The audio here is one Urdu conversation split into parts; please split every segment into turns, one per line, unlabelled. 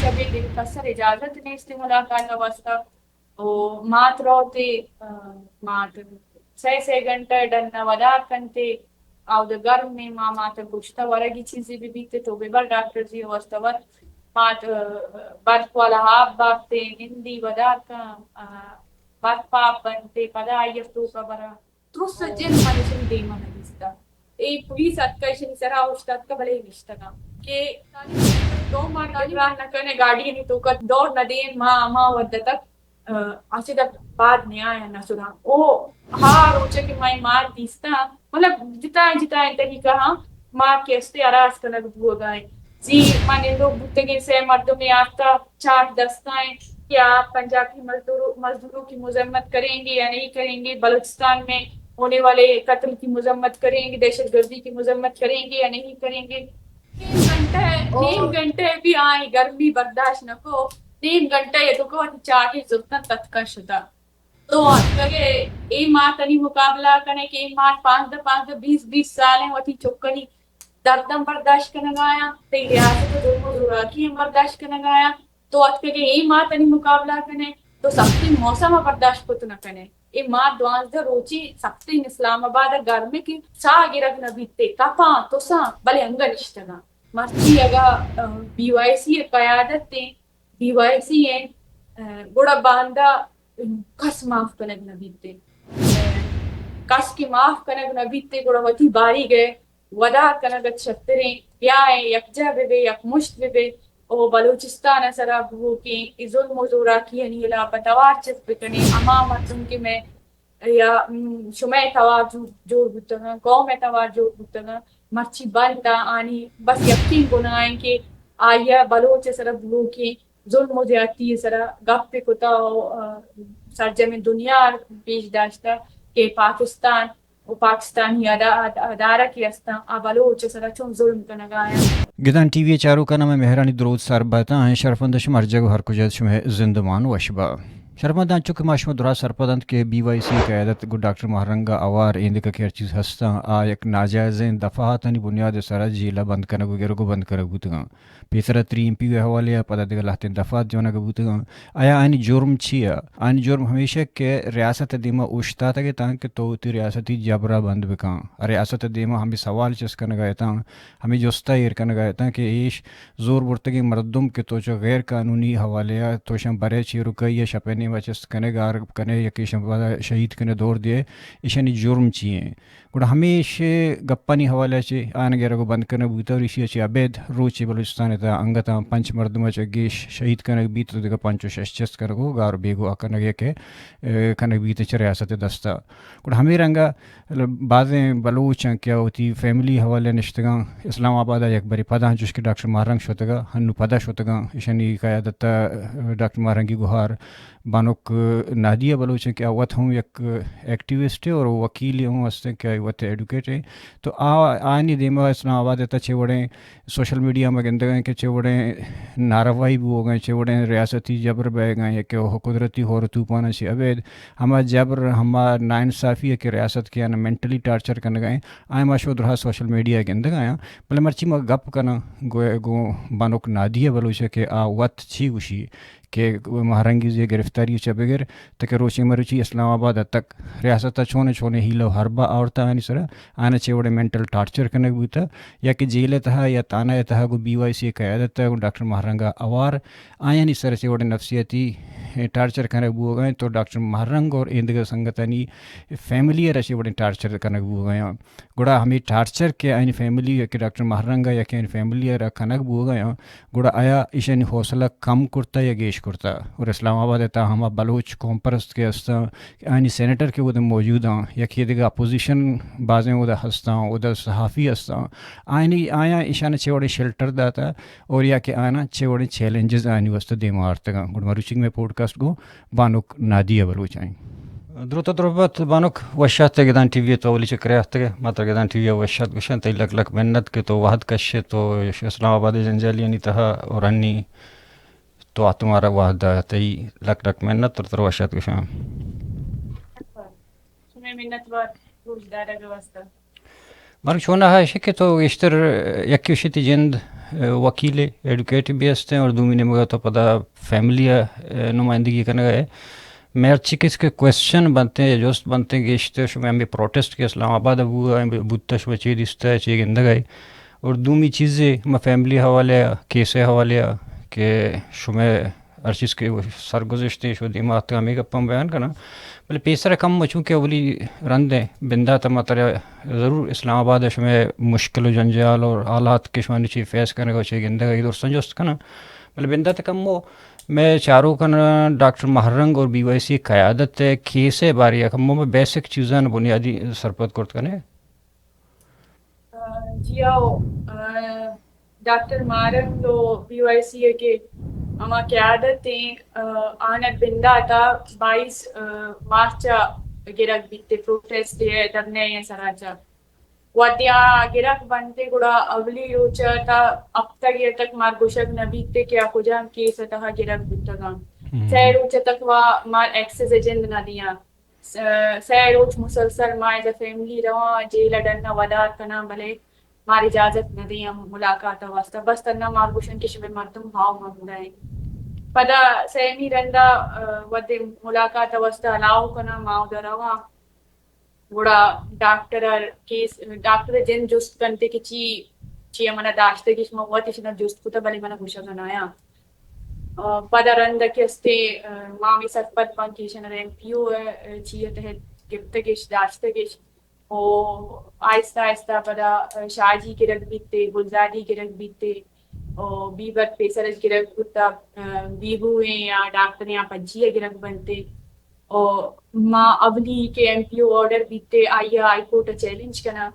شبی دل کسر اجازت نیست ملاقات واسطہ او مات روتے مات 6 گھنٹہ ڈننا ودا کنتے او د گرم میں مات گوشتا ورگی چیزیں بھی بیتے تو بھی بر ڈاکٹر جی واسطہ ور مات برف والا ہاپ باپتے نندی ودا کا برف پاپ بنتے پدا آئیفتو کا برا ترس جن منشن دی منگستا ای پولیس اتکشن سرا اوشتات کا بلے نشتگا کہ دو مارکت راہ نکنے گاڑی نہیں تو کت دور نہ دین ما ودہ تک آچے تک بعد نہیں آیا نہ سنا او ہاں روچے کہ میں مار دیستا مطلب جتا انتہی کہا ماں کیستے اراز کنگ بھو گائیں جی مانے لوگ بھتگی سے مردم میں آفتا چاٹ دستائیں کہ آپ پنجاب کی مزدوروں کی مذمت کریں گے یا نہیں کریں گے، بلوچستان میں ہونے والے قتل کی مذمت کریں گے، دہشت گردی کی مذمت کریں گے یا نہیں کریں گے. 3 گھنٹے بھی آئیں گرمی برداشت نہ کو 3 گھنٹے تو کو چاٹی زبطن تتکا شدا تو لگے ای ماں تنی مقابلہ کرنے کہ ای ماں 5-20 سالیں وٹی چکنی دردم برداشت کرنے گایا تی ریاست ظلم و زوراکی برداشت کرنے گایا تو اتکے کہ ای ماں تنی مقابلہ کرنے تو سختی موسم برداشت کت نہ کرنے ای ماں 12 روچی سختی اسلام آباد گھر میں کی سا گرگ نہ بیتے کپاں تو سا بلے انگا نشتگا مرچی اگا بی وائی سی قیادت تے بی وائی سی ہیں گوڑا باندہ کس معاف کنگ نہ بیتے کس کی معاف کنگ نہ بیتے گوڑا وطی باری گئے ودا کنگت شتریں یا یکجہ بے یک مشت بے او بلوچستان سرا بھو کی ظلم و زوراکی یعنی لاپتوار چس بکنے اما مردم کے میں یا شمع توار جوڑ بتگا قوم توار جوڑ بتگا مرچی بندہ آنی بس یقین گنائیں کہ آیا بلوچ سرا بھو کی ظلم و زیادتی سرا گپ پہ کتا سرجم دنیا پیش داشتا کہ پاکستان و پاکستانی ادارہ کی استا بلوچ سرا چون ظلم کنگایا.
گدان ٹی وی چاروں کا نام ہے مہرانی درود سر بتا ہیں شرفند شمار جگہ ہر کجا شمہ زندمان وشبا شرمندان چک ماشم درا سرپدند کے بی وائی سی قیادت گو ڈاکٹر مہرنگا اوار ایند کا کیر چیز ہستا آ یک ناجائزیں دفعاتنی بنیاد سرا جیلا بند کنگو گرگو بند کرگو تگا پیسرا 3 MP حوالے پتہ دگا لہتن دفعات جو نگا بوتگا آیا آئین جرم چیا آئین جرم ہمیشہ کہ ریاست دیما اوشتا تھا کہ تاکہ تو تی ریاستی جبرا بند بکاں ریاست دیما ہمیں سوال چس کرنے گئے تھا ہمیں جوستا ایر کرنے گئے تھا کہ ایش زور برتگی مردم کے تو جو غیر قانونی حوالے تو شم برے چی رکئی یا شپینے وچس کنے گار کنے یا کیشم شہید کنے دور دیے ایشانی جرم چیئے گوڑا ہمیشہ گپانی حوالے چی آن گیرہ کو بند کرنے بوتا اور اسی اچھی عبید روچی بلوچستان تا انگتا 5 مردم چا گیش شہید کنے بیت تو دیگا 5-6 کرنے گو گار بیگو آکنے گیا کہ کنے بیت چا ریاست دستا گوڑا ہمیں رنگا بعضیں بلوچ ہیں کیا ہوتی فیملی حوالے نشتگاں اسلام آباد یک بری پدا جس کے ڈاکٹر مہرنگ شوتگا ہنو پدا شوتگا ایشانی قیادت ڈاکٹر مہرنگی گوہار بانوک نادیا بلوچ ہیں کہ اوت ہوں یک ایکٹیوسٹ ہے اور وکیل ہوں واسطے کہ اوت ایڈوکیٹ ہے تو آنی دیما اسلام آباد تا چھوڑیں سوشل میڈیا میں گندے گئے کہ چھوڑیں ناروائی بھی ہو گئے چھوڑیں ریاستی جبر بہ گئے کہ وہ قدرتی ہو رہا طوفان سے عبید ہما جبر ہما ناانصافی ہے کہ ریاست کے نا مینٹلی ٹارچر کرنے گئے آئے ماشود رہا سوشل میڈیا گندے گئے بلے مرچی میں گپ کنا گو بانوک نادیا بلوچ ہے کہ وت چھی گوشی کہ مہرنگی زی گرفتاری چا بغیر تک روچی مروچی اسلام آباد تک ریاست چھونے ہیلو ہربا آورتا آنی سرا آنا چھوڑے مینٹل ٹارچر کرنے بوتا یا کہ جیل تہا یا تانا تہا گو بی وائی سی قیادت گو ڈاکٹر مہرنگا اوار آیا نہیں سر چھوڑے نفسیتی ٹارچر کرنے بو گئے تو ڈاکٹر مہرنگ اور ایندگا سنگتانی فیملی رچے بڑے ٹارچر کرنے بو گئے گوڑا ہمیں ٹارچر کے آئین فیملی کہ ڈاکٹر مہرنگا یا کہ فیملی رکھنک بو گئے گوڑا آیا ایشانی حوصلہ کم کرتا یا گیش کرتا اور اسلام آباد تا ہما بلوچ قوم پرست کے ہستا آئینی سینٹر کے ودہ موجود ہیں یا کہ دیگا اپوزیشن بازیں ودہ ہستا ودہ صحافی ہستا آئینی آیا ایشان چھوڑے شیلٹر داتا اور یا کہ آنا چھوڑے چیلنجز آئینی وسط دے مارتگا گوڑ مروچنگ میں پوڈکاسٹ گو بانوک نادیا بلوچ آئیں دروتا دربت بانوک وشات گدان ٹی وی تو ولی چکرے اھتگ ماتر گدان ٹی وی وشات گشن تی لک منت کے تو وحد کشے تو اسلام آباد جنجالی تہا اور انی تو تمہارا وحدہ تی لک منت اور وشات گشن مارک چھونا ہے کہ تو اشتر یکی شتی جند وکیل ایڈوکیٹ بھی ہستے ہیں اور دومی نے مگا تو پتہ فیملی نمائندگی کرنے گئے میں اچھی کس کے کویشچن بنتے ہیں جوست بنتے ہیں گیشتے شو میں ہمیں پروٹیسٹ کے اسلام آباد ابو بودتا شو چی دستا ہے چی گندہ گئے اور دومی چیزیں میں فیملی حوالے کیسے حوالے کہ شو میں ہر چیز کے سرگزشتے شو دیما ہمیں گپم بیان کرنا بلے پیسر کم مچوں کہ اولی رند ہیں بندہ تما ترے ضرور اسلام آباد شو میں مشکل و جنجال اور حالات کے شمانی چی فیس کرنے کو چی گندہ گئی دور سنجوست کنا بلے بندہ تکم وہ میں چاروں کنا ڈاکٹر مہرنگ اور بی وائی سی قیادت کیسے باری اکموں میں بیسک چیزاں بنیادی سرپت کرت کنے
جی آؤ ڈاکٹر مارنگ تو بی وائی سی کے اما قیادتیں آنت بندہ تا 22 مارچ گرک بیتے پروٹیسٹ دھرنے سراچا ودیا گرک بنتے گڑا اولی روچا تا اب تک یہ تک مار گوشک نبیتے کیا کجام کیس تہا گرک بیتگاں سی روچا تک وا مار ایکسس ایجنٹ ندیاں سی روچ مسلسل ماں ایز فیملی رواں جیل ڈننا ودار کنا بلے مار اجازت ندیاں ملاقات واسطہ بس تنہ مار گوشن کے شبہ مردم ہاؤ مہورائیں پدا سیمی رندا ودے ملاقات واسطہ الاؤ کنا ماؤ درواں گڑا ڈاکٹر کیس ڈاکٹر جن جست کنتے کہ چی امنا داشتگ اس موت اس جست کتا بلی منا گوشا گنایا پدا رند کستے مامی سرپت پانکیشن ریم پیو چی تحت گفتگش داشتگش او آہستہ آہستہ پدا شاجی کے رگ بیتے گلزادی کے رگ بیتے او بیبت پیسرج کے رگ کتا بیبو ہیں یا ڈاکٹر یا پجی کے رگ بنتے او ماں اولی کے ایم پی او آرڈر بیتے آئیا آئی کورٹ چیلنج کنا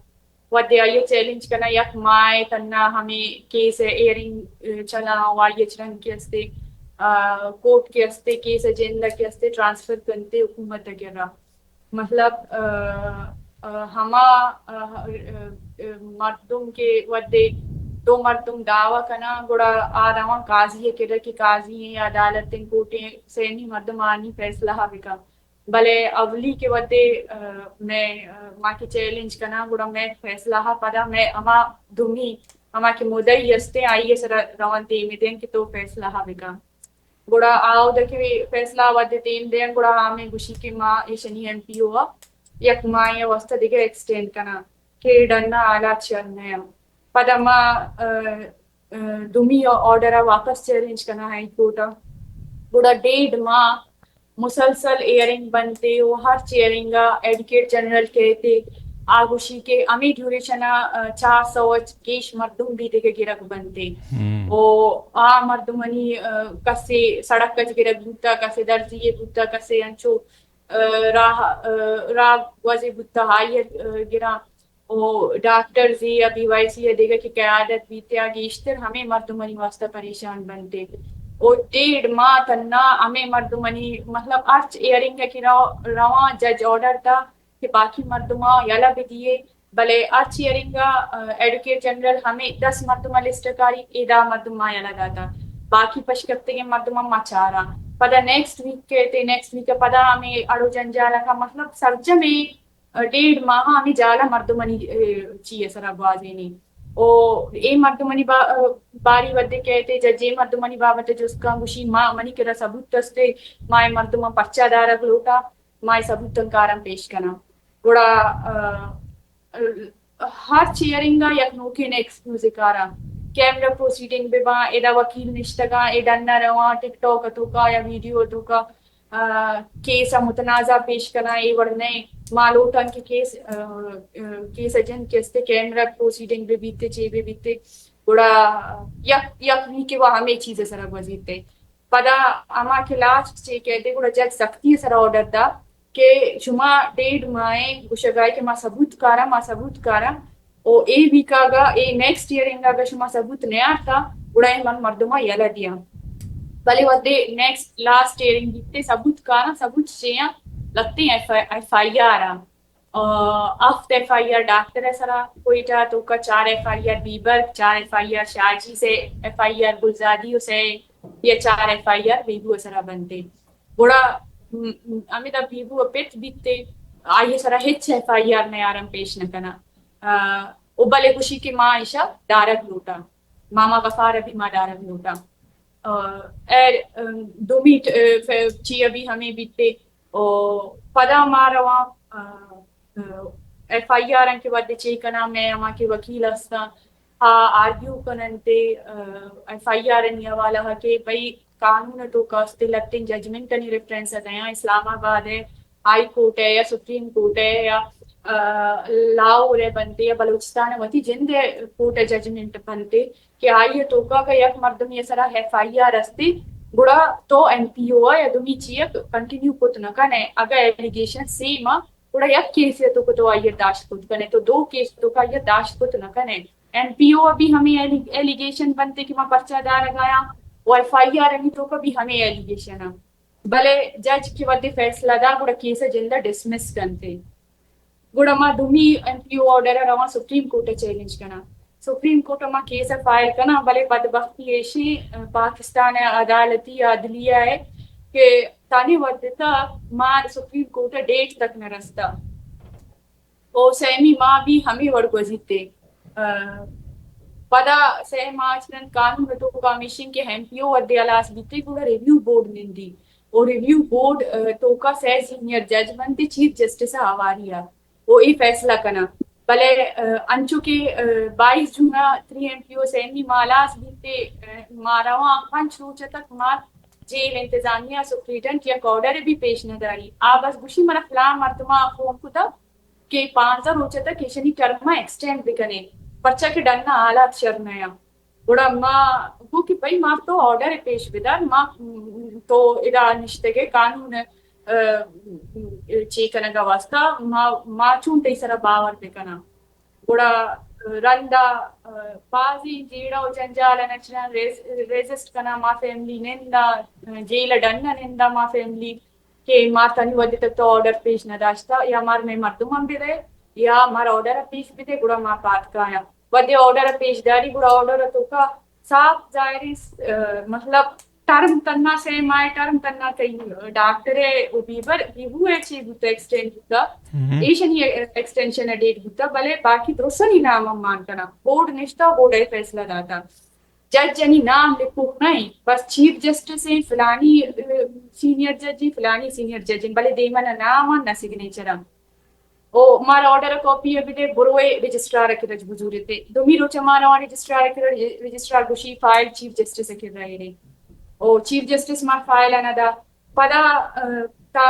ودے آئیے چیلنج کنا یک مائے تنہ ہمیں کیس ایئرنگ چلا آئیے چرنگ کے استے کورٹ کے استے کیس ایجنڈا کے استے ٹرانسفر کرتے حکومت کے مطلب ہما مردم کے ودے دو مردم دعویٰ کنا گڑا آدھاواں قاضی کے رکھی قاضی ہیں عدالتیں کوٹیں سینی مردم آنی فیصلہ بکا بلے اولی کے ودے میں ماں کی چیلنج کنا گڑا میں فیصلہ پدا میں اما دمی اما کے مدعی ہستے آئیے سر روان تیمی دیں کہ تو فیصلہ بکا گڑا آؤ دکھے فیصلہ ودے تیم دیں گڑا ہمیں گوشی کی ماں ایشنی ایم پی ہوا یک ماں واسطہ دیکھے ایکسٹینڈ کنا کہ ڈننا آلات چلنے پدا ماں دمی آرڈر واپس چیلنج کنا ہے کوٹا گڑا 1.5 ماہ مسلسل ایئرنگ بنتے وہ ہر چیئرنگا ایڈوکیٹ جنرل کہتے آگوشی کے امی ڈیوریشنا 400 کیش مردم بھی دیکھے گرک بنتے او مردمنی کسے سڑک کچ گرک بوتا کسے درزیے بوتا کسے انچو راہ وزی بوتا ہائی گرا او ڈاکٹر زی یا بی وائی سی دیکھا کہ قیادت بیتے آگیشتر ہمیں مردمنی واسطہ پریشان بنتے او 1.5 ماہ تنہ ہمیں مردمنی مطلب ارچ ایئرنگ کی رواں جج آرڈر تھا کہ باقی مردمہ یلا بھی دیے بلے ارچ ایئرنگا ایڈوکیٹ جنرل ہمیں 10 مردمہ لسٹ کاری ایدہ مردمہ یلا داتا باقی پشکتے کے مردمہ مچارا پدا نیکسٹ ویک کہتے نیکسٹ ویک پدا ہمیں اڑو جنجالا کا مطلب سرجہ میں 1.5 ماہ ہمیں جالا مردمنی چیئے سر بازینی او اے مردمنی باری ودے کہتے ججے مردمنی بابت جس کا مشی ماں منی کرا ثبوت تستے ماں مردمہ پچا دارا گلوٹا ماں ثبوت تنکارم پیش کنا گوڑا ہر چیئرنگا یک نوکے ایکسکیوز کارا کیمرہ پروسیڈنگ بے با ایدا وکیل نشتگا ایڈا نہ رواں ٹک ٹاک تو کا یا ویڈیو تو کا کیسا متنازع پیش کرنا اے ورنے مالوٹن کے کیس ایجنٹ کیستے کیمرہ پروسیڈنگ بے بیتے چے بے بیتے گوڑا یک ویکے وہ ہمیں چیزیں سر وزیتے پدا اما کے لاسٹ چے کہتے گوڑا جج سختی سر آرڈر دا کہ شما 1.5 ماہ گوشگائے کہ ما ثبوت کارا او اے ویکا گا اے نیکسٹ ایئرنگا گا شما ثبوت نیا تھا گوڑا من مردمہ یلا دیا بلے ودے نیکسٹ لاسٹ ایئرنگ بیتے ثبوت چیاں لگتے ہیں ایف آئی آر افت ایف آئی آر ڈاکٹر ہے سرا کوئٹہ تو کا 4 ایف آئی آر بیبر 4 ایف آئی آر شاجی سے ایف آئی آر گلزادی سے یہ 4 ایف آئی آر بیبو سرا بنتے گوڑا امی دا بیبو پیت بیتے آئیے سرا ہچ ایف آئی آر نیارم پیش نہ کنا او بلے خوشی کی ماں عائشہ دارک لوٹا ماما غفار ابھی مادارا بھی ہوتا دومی چی ابھی ہمیں بیتے پدا مارا ایف آئی آر کے ود چی کنا میں اما کے وکیل ہستا ہاں آرگیو کننتے ایف آئی آر ان حوالہ کہ بھئی قانون تو کاستے لگتے ججمنٹ نہیں ریفرنس ہے اسلام آباد ہے ہائی کورٹ ہے یا سپریم کورٹ ہے یا لاہور ہے بنتے یا بلوچستان ہے وتی جند کورٹ ہے ججمنٹ بنتے کہ آئیے تو کا یک مردم یہ سرا ایف آئی آر استی گڑا تو این پی او یا دومی چیک کنٹینیو کت نہ کنے اگر ایلیگیشن سیم گڑا یک کیس ہے تو آئیے داشت کت کنے تو دو کیس تو کا یہ داشت کت نہ کنے این پی او ابھی ہمیں ایلیگیشن بنتے کہ ماں پرچہ دار لگایا وہ ایف آئی آر ابھی تو کبھی ہمیں ایلیگیشن بھلے جج کی ودی فیصلہ دا گڑا کیس جلدہ ڈسمس کنتے گڑا ماں دومی این پی او آرڈر رواں سپریم کورٹ چیلنج کنا سپریم کورٹ ماں کیس فائل کنا بھلے بدبختی ایشی پاکستان عدالتی عدلیہ ہے کہ تانی ودتا ماں سپریم کورٹ ڈیٹ تک نہ رستا او سیمی ماں بھی ہمیں ورگ وزیتے پدا سہ ماچنن قانون تو کمیشن کے ایم پی او ودی الاس بیتے گڑا ریویو بورڈ نندی اور ریویو بورڈ تو کا سہ سینئر جج بنتے چیف جسٹس آواریا وہ ای فیصلہ کنا بھلے انچو کے 22 جونا 3 ایم پی او سیمی مالاس بیتے مارا 5 روچ تک مار جیل انتظامیہ سپریٹنٹ یا آرڈر بھی پیش نہ داری بس گوشی مرا فلاں مردمہ فون کتا کہ 5 روچ تک ایشنی ٹرما ایکسٹینڈ بکنے پرچہ کے ڈننا حالات شرمیا گڑا ماں وہ کہ بھائی ماں تو آرڈر پیش بدار ماں تو ادا نشتگے قانون چی کنگا واسطہ ماں چونٹے سرا باور بکنا گڑا رندا بازی جیڑا و جنجال نچنا ریزسٹ کنا ماں فیملی نندا جیل ڈننا نندا ماں فیملی کہ ماں تنی ودی تک تو آرڈر پیش نہ داشتا یا مار میں مردم ہم بھی رہے یا ہمارا آرڈر پیش بھی دے گڑا ماں پات کا آیا ودی آرڈر پیش داری گڑا آرڈر تو کا صاف ظاہری مطلب ٹرم تننا سے مائے ٹرم تننا کئی ڈاکٹر بیبر بیبو ہے چی بوتا ایکسٹینڈ بوتا ایشن ہی ایکسٹینشن ڈیٹ بوتا بلے باقی درسن ہی نام ہم مانتنا بورڈ نشتا بورڈ ہے فیصلہ داتا جج جنی نام لکھو نہیں بس چیف جسٹس ہیں فلانی سینئر ججی فلانی سینئر ججی بلے دیمنا نام نہ سگنیچر او مارا آرڈر کاپی ابھی دے بروئے رجسٹرار کے رج بزورتے دومی روچ مارا رجسٹرار کے رجسٹرار گوشی فائل چیف جسٹس کے رہے رہے او چیف جسٹس مار فائل اندا پدا تا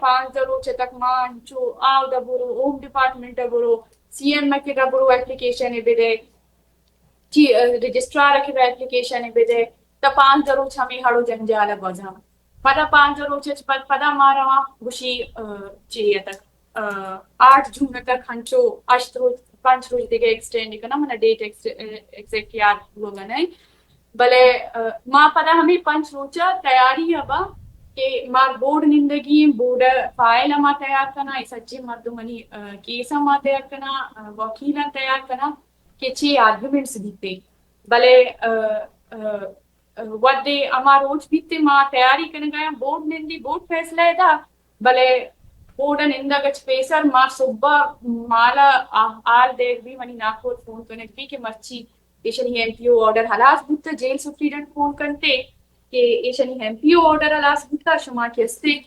5 روچ تک مانچو آو دا برو ہوم ڈپارٹمنٹ برو سی ایم کے دا برو اپلیکیشن بھی دے رجسٹرار کے اپلیکیشن بھی دے تا 5 روچ ہمیں ہڑو جنجال بزا پدا 5 روچ پدا مارا گوشی چیئے تک 8 جون تک ہنچو 8 روز 5 روز دیگه ایکسٹینڈ کرنا منا ڈیٹ ایگزیکٹ یاد ہوگا نہیں بلے ماں پدا ہمیں 5 روچا تیاری ابا کہ مار بورڈ نندگی بورڈ فائل اما تیار کرنا سچی مردمنی کیس اما تیار کرنا وکیلا تیار کرنا کہ 6 آرگومنٹس دیتے بلے ودے اما روچ بیتے ماں تیاری کرنے گیا بورڈ نندی بورڈ فیصلہ ہے دا بلے بورڈن اندا گچ پیسر مار صبح مالا آل دیکھ بھی منی ناکور فون کرنے بھی کہ مرچی ایشنی ایم پی او آرڈر حلاس بودتا جیل سپریڈنٹ فون کرتے کہ ایشنی ایم پی او آرڈر حلاس بودتا شما کیستے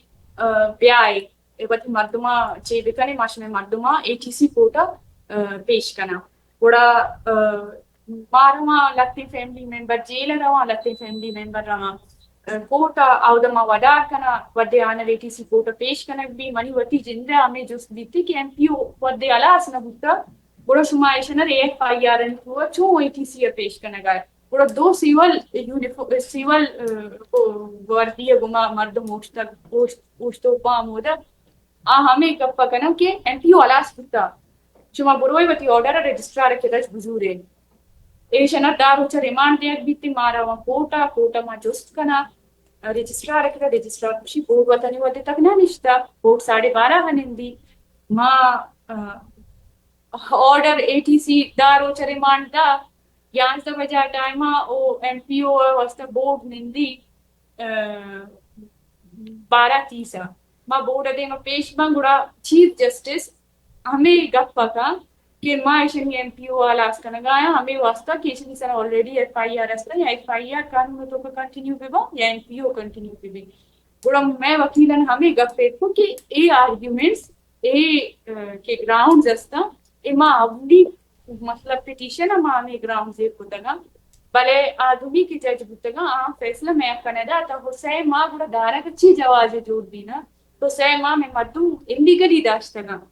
بیائے وقت مردمہ چے بکنے ماشا میں مردمہ اے ٹی سی کوٹا پیش کنا گوڑا مارما لگتے فیملی ممبر جیل رہا لگتے فیملی ممبر رہا کوٹا آودما وڈار کنا ودے آنا اے ٹی سی کوٹا پیش کنا بھی منی وتی جندہ ہمیں جس دیتی کہ ایم پی او ودے علاس نہ بودتا گوڑا شما ایشنر ایف آئی آر این کو چون اے ٹی سی پیش کنا گئے گوڑا 2 سیول وردی گما مرد موشتو پام ہودا ہمیں گپا کنا کہ ایم پی او علاس بودتا شما بروئی وتی آرڈر رجسٹرار کے رج بزورے ایشنر دارو چا ریمانڈ دیکھ بیتی مارا کوٹا ما جست کنا رجسٹرار کے رجسٹرار کشی بورڈ وطنی ودے تک نہ نشتا بورڈ 12:30 ہنندی ماں آرڈر اے ٹی سی دارو چا ریمانڈ دا 11 بجے ٹائما او ایم پی او واسطہ بورڈ نندی 12:30 ماں بورڈ دے ما پیش بانگوڑا چیف جسٹس ہمیں گپا کا کہ ماں ایشن ایم پی او والا اس کا نگایا ہمیں واسطہ کہ ایشن سر آلریڈی ایف آئی آر استا یا ایف آئی آر قانون تو کا کنٹینیو پہ یا ایم پی او کنٹینیو پہ بھی گڑا میں وکیلن ہمیں گپے کو کہ اے آرگیومنٹس اے کے گراؤنڈز استا اے ماں اولی مطلب پٹیشن ماں ہمیں گراؤنڈز ایک ہوتا بلے آدمی کی جج بتگا آم فیصلہ میں کنیدا تا ہو سے ماں گڑا دارا کچھی جواز جوڑ دینا تو سے ماں میں مردم انلیگلی داشتگا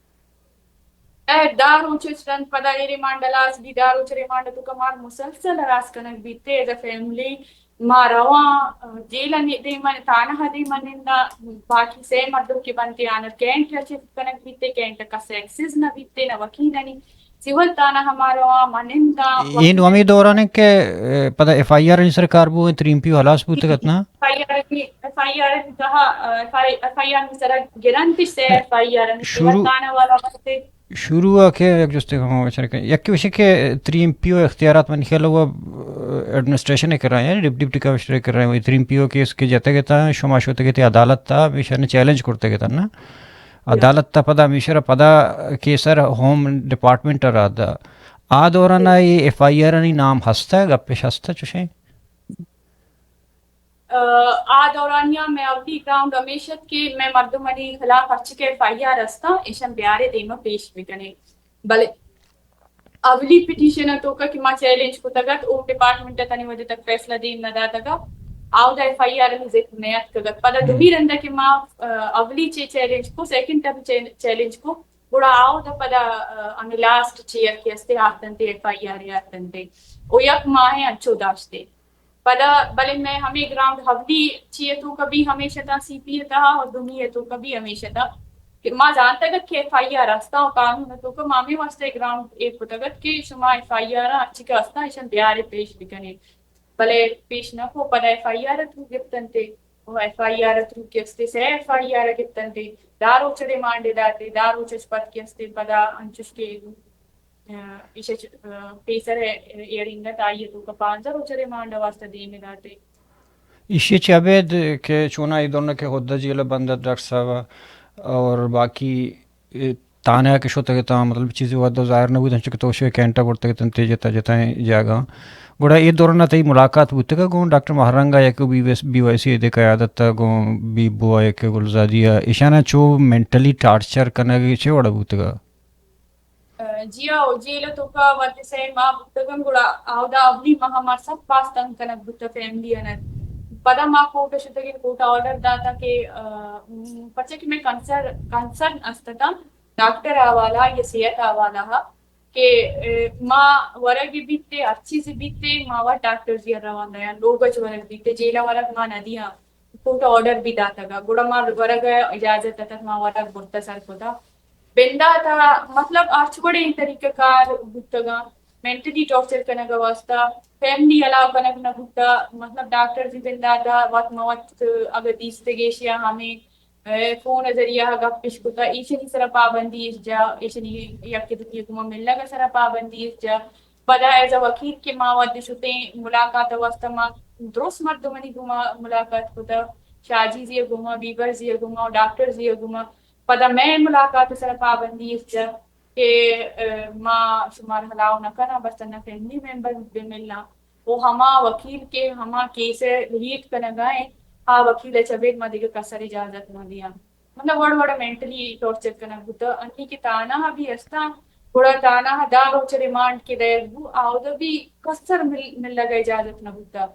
دارو چن پدا ریمانڈ لاس بھی دارو چ ریمانڈ تو کمار مسلسل راس کنک بیتے ایز اے فیملی ما رواں جیل دے من تانہ دے منندا باقی سے مردم کے بنتے آنر کینٹ رچ کنک بیتے کینٹ کا سیکسز نہ بیتے نہ وکیلنی سیول تانہ ہمارا منندا
این ومی دوران کہ پتہ ایف آئی آر سرکار بو تریم پیو ہلاس بوتے کتنا
ایف آئی آر کہا ایف آئی آر سر گرانتی سے ایف آئی آر سیول تانہ والا بنتے
شروع ہے کہ ایک جستے ہم یک وشے کہ تریم پیو اختیارات من خیال وہ ایڈمنسٹریشن کر رہے ہیں ڈپٹی کمشنر کر رہے ہیں تریم پیو کیس کے جاتے گتا شما شوتے گتے عدالت تا میشر نے چیلنج کرتے گتا نا عدالت تا پدا میشر پدا کیسر ہوم ڈپارٹمنٹ رادا آ دوران یہ ایف آئی آر نی نام ہستا ہے گپش ہستا چوشیں
آ دورانیہ میں اولی گراؤنڈ ہمیشت کے میں مردم علی خلاف اچھ کے ایف آئی آر استا ایشن بیارے دیما پیش بکنے بلے اولی پٹیشن تو کہ ما چیلنج کو تگت او ڈپارٹمنٹ تنی وجہ تک فیصلہ دین نداتگ آو دا ایف آئی آر ذکر نیت کگت پدا دومی رندہ کہ ما اولی چیلنج کو سیکنڈ ٹائم چیلنج کو بڑا آو دا پدا ہمیں لاسٹ چیئر کے استے آتن تے ایف آئی آر آتن تے او یک ماہ اچھو داشتے پدا بلے میں ہمیں گراؤنڈ ہولی چیئے تو کبھی ہمیشہ تا سی پی تا اور دومی ہے تو کبھی ہمیشہ تا کہ ماں جانتا گا کہ ایف آئی آر استا اور قانون تو کہ مامی واسطے گراؤنڈ ایک ہوتا گا کہ شما ایف آئی آر اچھی کا استا ایشن بیارے پیش بکنے بلے پیش نہ کو پدا ایف آئی آر تو گفتن تے وہ ایف آئی آر تو کے استے سے ایف آئی آر گفتن تے دارو چڑے مانڈے داتے دارو چش پت کے استے پدا انچش کے ایشچ پیسر ایرنگا تائیے تو کا 5000 چرے مانڈا واسطہ دے میں داتے
ایشی چابید کہ چونا ای دونوں کے خود جیل بندہ ڈاکٹر صاحب اور باقی تانے کے شوتے گتا مطلب چیزیں ود ظاہر نہ ہوئی کہ توشے کینٹا بڑھتے گتا تے جتا جتائیں جاگا گوڑا یہ دوران تی ملاقات ہوتے گا گون ڈاکٹر مہرنگا یا کہ بی وائی سی دے قیادت تا گون بی بوا یا کہ گلزادیا ایشانہ چو مینٹلی ٹارچر کرنا گے چھے وڑا ہوتے گا
جیا او جیل تو کا ود سے ما بتگن گڑا آو دا اولی ماہ ہمار سب پاس تنگ کنک بتا فیملی انت پدا ما کوٹا شتگین کوٹا آرڈر داتا کہ پچھے کہ میں کنسرن استتا ڈاکٹر آوالا یا صحت آوالا ہا کہ ما ورگی بیتے اچھی سے بیتے ما ور ڈاکٹر زیر روان دیا لوگج ورگ بیتے جیلا ورگ ما ندیا کوٹا آرڈر بھی داتا گا گوڑا ما ورگ اجازت داتا ما ورگ برتا سر کھوتا بندہ تا مطلب آج بڑے طریقہ کار بھتگا مینٹلی ٹارچر کنگا واسطہ فیملی علاو کنگ نہ بھتا مطلب ڈاکٹر بھی بندہ تا وقت موت اگر دیستگیشیا ہمیں فون ذریعہ گپ پیش کتا ایشنی سر پابندی اس جا ایشنی یکجہتی گما ملنا کا سر پابندی اس جا پدا ایز اے وکیل کے ماں شتے ملاقات واسطہ ماں درست مردمنی گما ملاقات کتا شاجی زی گما بیبر زی گما ڈاکٹر زی گما پدا میں ملاقات سر پابندی اس جا کہ ماں شمار ہلاو نہ کرنا بس نہ فیملی ممبر بھی ملنا وہ ہما وکیل کے ہما کیس لیٹ کنگائیں ہاں وکیل چبید ما دیگه کسر اجازت نہ دیا مطلب وڑ مینٹلی ٹارچر کرنا ہوتا انہی کی تانا بھی استا بڑا تانا دارو چ ریمانڈ کے دے وہ آود بھی کسر مل لگا اجازت نہ ہوتا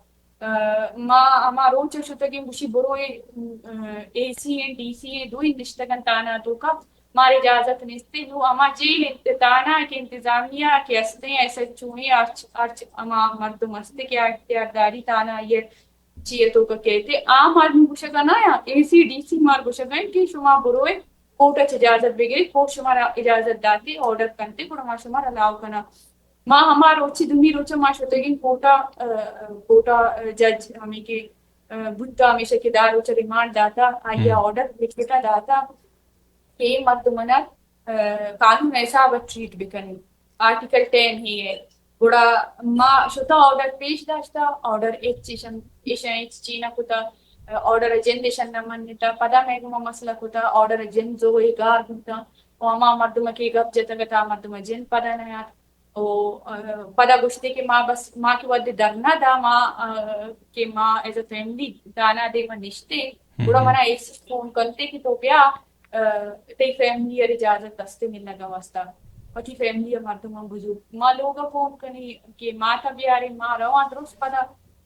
ما اما روچ شتگی مشی برو اے سی این ڈی سی این دوئی نشتگن تانا تو کا ماری اجازت نستے وہ اما جیل تانا کے انتظامیہ کے استے ایسے چوہی ارچ اما مردم استے کیا اختیارداری تانا یہ چیئے تو کا کہتے عام آدمی گوشگا نا یا اے سی ڈی سی مار گوشگا کہ شما بروئے کوٹا اجازت بگیری کوٹ شمارا اجازت داتے آرڈر کرتے کوڑا ما شمارا الاو کنا ماں ہمار روچی دومی روچا ما شتگین کوٹا جج ہمیں کے بھتا ہمیشہ کے دار روچا ریمانڈ داتا آئیا آرڈر لکھتا داتا کہ مردمنا قانون ایسا وقت ٹریٹ بکنی آرٹیکل 10 ہی ہے گوڑا ما شتا آرڈر پیش داشتا آرڈر ایک چیشن ایک چینا کتا آرڈر جن دیشن نمانتا پدا میں گما مسئلہ کتا آرڈر جن زو ایگار ہوتا وما مردم کی گپ جتگ تا مردم جن پدا نیات او پدا گشتے کہ ماں بس ماں کی ود درنا دا ماں کہ ماں ایز اے فیملی دانا دے من نشتے بڑا منا ایک فون کرتے کہ تو بیا تی فیملی ار اجازت دستے ملنا گا واسطہ وتی فیملی مردم بزرگ ماں لوگا فون کنی کہ ماں تا بیاری ماں روان درست پدا